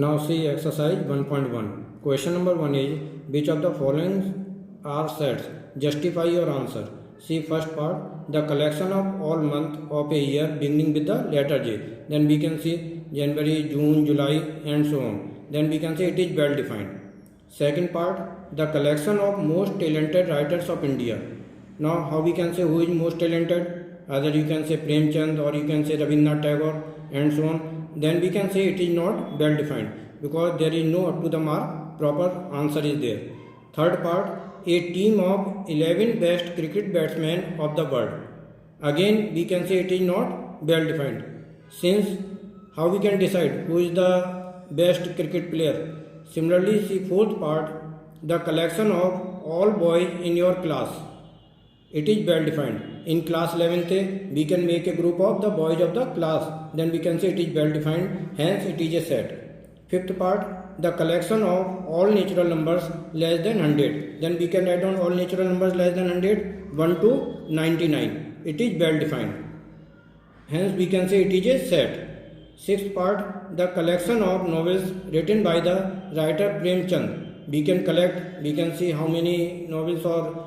Now see exercise 1.1. Question number 1 is which of the following are sets? Justify your answer. See first part, the collection of all months of a year beginning with the letter J. Then we can see January, June, July and so on. Then we can say it is well defined. Second part, the collection of most talented writers of India. Now how we can say who is most talented? Either you can say Premchand or you can say Rabindranath Tagore and so on. Then we can say it is not well defined because there is no up to the mark proper answer is there. Third part, a team of 11 best cricket batsmen of the world. Again we can say it is not well defined. Since how we can decide who is the best cricket player? Similarly, see fourth part, the collection of all boys in your class. It is well defined. In class 11th, we can make a group of the boys of the class. Then we can say it is well defined. Hence, it is a set. Fifth part, the collection of all natural numbers less than 100. Then we can write down all natural numbers less than 100, 1 to 99. It is well defined. Hence, we can say it is a set. Sixth part, the collection of novels written by the writer Premchand. We can collect, we can see how many novels or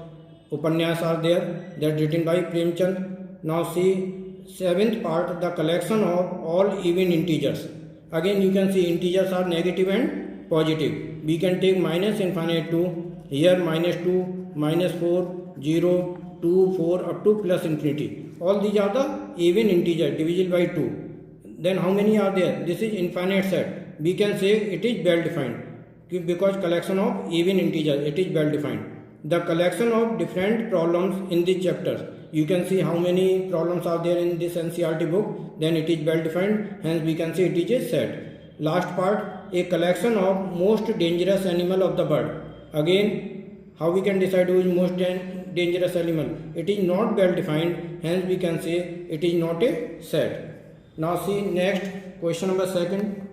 Upanyas are there that written by Premchand. Now see seventh part, the collection of all even integers. Again you can see integers are negative and positive. We can take minus infinite to here minus 2, minus 4, 0, 2, 4 up to plus infinity. All these are the even integer divisible by 2. Then how many are there? This is infinite set. We can say it is well defined because collection of even integers, it is well defined. The collection of different problems in this chapter. You can see how many problems are there in this NCERT book. Then it is well defined. Hence we can say it is a set. Last part, a collection of most dangerous animal of the world. Again, how we can decide who is most dangerous animal? It is not well defined. Hence we can say it is not a set. Now see next question number second.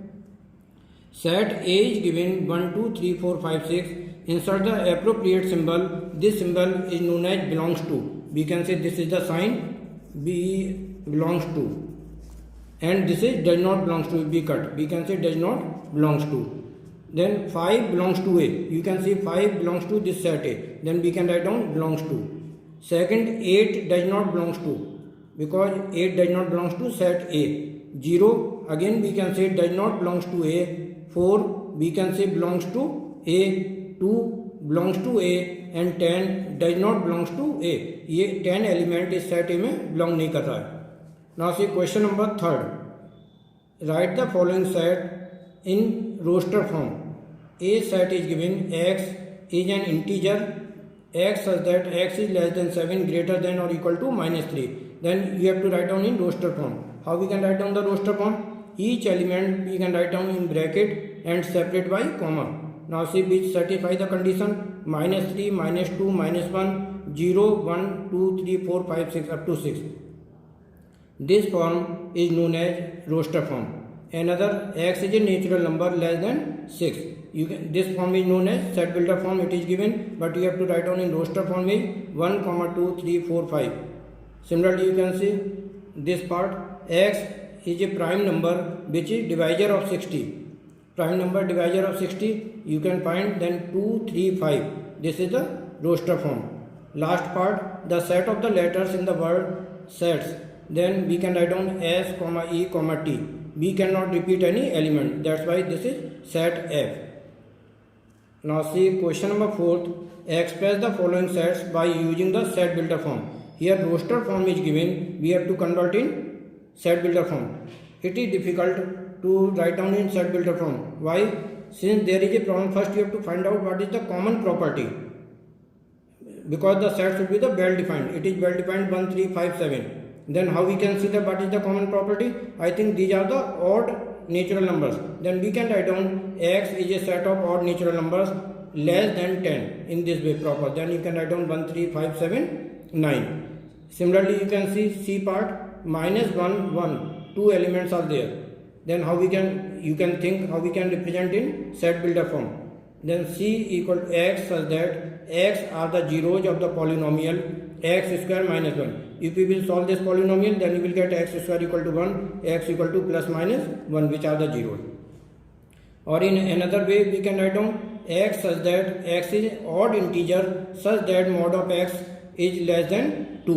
Set A is given 1, 2, 3, 4, 5, 6. Insert the appropriate symbol. This symbol is known as belongs to. We can say this is the sign B belongs to. And this is does not belongs to. B cut. We can say does not belongs to. Then 5 belongs to A. You can see 5 belongs to this set A. Then we can write down belongs to. Second, 8 does not belongs to. Because 8 does not belongs to set A. 0 again we can say does not belongs to A. 4 we can say belongs to A. 2 belongs to A and 10 does not belongs to A. ये 10 element इस set ए में belong नहीं कर रहा है. Now see question number third. Write the following set in roster form. A set is given x is an integer x such that x is less than 7 greater than or equal to minus 3. Then you have to write down in roster form. How we can write down the roster form? Each element we can write down in bracket and separate by comma. Now see which satisfy the condition. Minus 3, minus 2, minus 1, 0, 1, 2, 3, 4, 5, 6 up to 6. This form is known as roster form. Another x is a natural number less than 6. This form is known as set builder form. It is given but you have to write down in roster form is 1, 2, 3, 4, 5. Similarly you can see this part x is a prime number which is divisor of 60. Prime number divisor of 60 you can find then 2, 3, 5. This is the roster form. Last part, the set of the letters in the word sets. Then we can write down S, E, T. We cannot repeat any element. That's why this is set F. Now see question number 4. Express the following sets by using the set builder form. Here roster form is given. We have to convert in set builder form. It is difficult to write down in set builder form. Why? Since there is a problem, first you have to find out what is the common property. Because the set should be the well defined. It is well defined 1, 3, 5, 7. Then how we can see that what is the common property? I think these are the odd natural numbers. Then we can write down x is a set of odd natural numbers less than 10 in this way proper. Then you can write down 1, 3, 5, 7, 9. Similarly you can see C part minus 1, 1. 2 elements are there. Then how we can, you can think how we can represent in set builder form. Then C equal to x such that x are the zeros of the polynomial x square minus 1. If we will solve this polynomial, then you will get x square equal to 1, x equal to plus minus 1, which are the zeros. or in another way we can write down x such that x is odd integer such that mod of x is less than 2.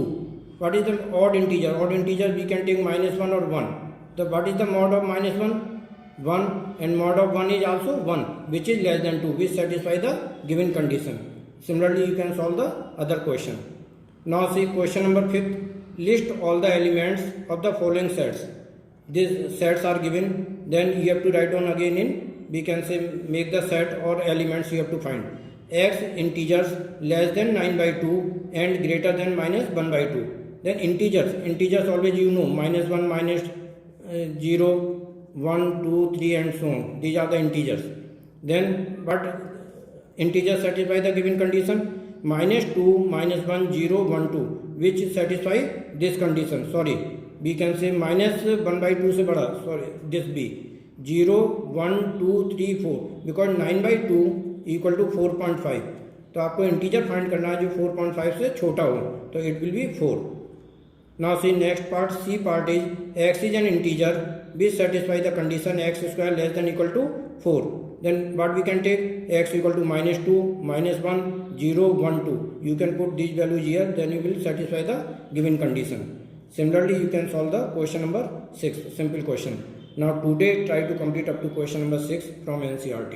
What is the odd integer? Odd integer we can take -1 or 1. So what is the mod of -1? 1, and mod of 1 is also 1, which is less than 2, which satisfy the given condition. Similarly you can solve the other question. Now see question number 5th. List all the elements of the following sets. These sets are given, then you have to write down again in, we can say, make the set or elements you have to find. X integers less than 9/2 and greater than -1/2. Then integers always you know, -1, -0, 1, 2, 3 and so on. These are the integers. Then but integers satisfy the given condition. -2, -1, 0, 1, 2, which satisfy this condition. Sorry, we can say -1/2 से बड़ा, sorry, this B 0, 1, 2, 3, 4, because 9/2 equal to 4.5. तो आपको integer find करना है जो 4.5 से छोटा हो, तो it will be 4. Now see next part, C part is x is an integer which satisfy the condition x square less than equal to 4. Then what we can take? X equal to -2, -1, 0, 1, 2. You can put these values here, then you will satisfy the given condition. Similarly, you can solve the question number 6, simple question. Now today try to complete up to question number 6 from NCERT.